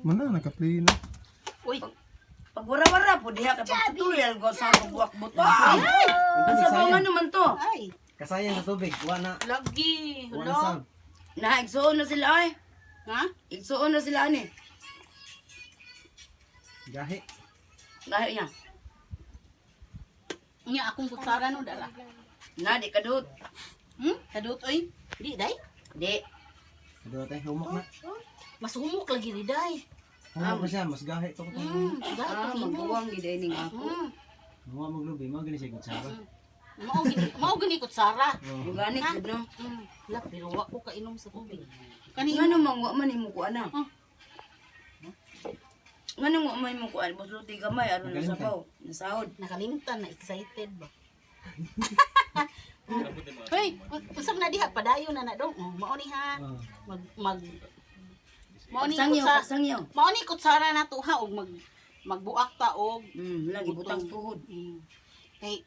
Mana naka-play na. Uy, Pag wara-wara po diha kapag tutorial ko sa buwak buto. Asa ba nga naman to? ay, Kasayang sa tubig, wala lagi. na Hello? sound. Na igsuon na sila ay. Ha? Igsuon na sila ani. Gahi. Gahi niya. Nga akong kutsara no dala. Na di kadut. Kadut oy. Di day. Di. Dito tayo, humok na. Mas humok lagi di day. Humok na siya, mas gahi to ko tayo. Ah, magbuwang gid ini nga ako. Mga maglubi, mga gani siya kutsara. Mao gani kutsara. Yung ganit gud no. La pero wa ko kainom sa tubig. Ngano man wa man imo kuan na. Ah. Ngano wa man imo kuan busuti gamay aron na sabaw, nasahod. Nakalimtan na excited ba. Hoy, usab na diha padayon na dong. Mao ni ha. Mag mao ni Sangyaw, kutsara. sangyaw. Mao ni kutsara na to ha og magbuak ta og Lagi butang tuhod. Kay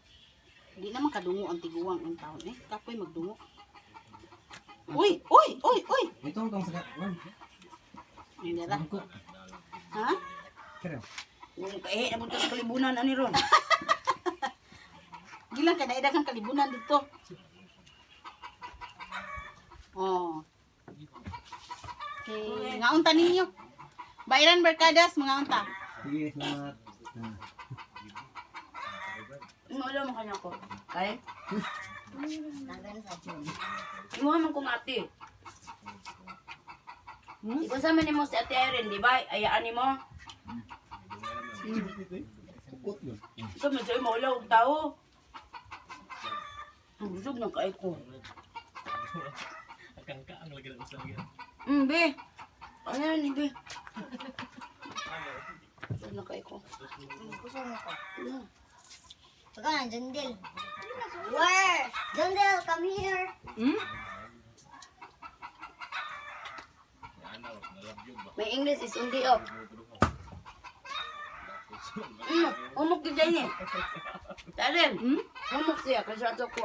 di naman kadungo ang tiguang ang taon kapoy magdungo. Uy. Ito ang sa kawan. Ay dala. Ko. Ha? Kero. Yung kahe na bunta sa kalibunan ani ron. Gilang ka naidagang kalibunan dito. Oh. Okay, nga unta ninyo. Bayran Barkadas mga unta. Sige, salamat. Wala mo kanya ko. Kay? Imuha man kong ate. Ikaw sa man mo si Ate Erin, di ba? Ayaan ni mo. Sukot yun. Ito man sa'yo maulaw og tao. Ang busog ng kaay ko. Be. Ano yan, be? Busog ng kaay ko. Kusog mo ko. Pagka na, Jandel. Where? Jandel, come here. May English is undi up. Umok yun dyan eh. Darren, umok siya kasi ato ko.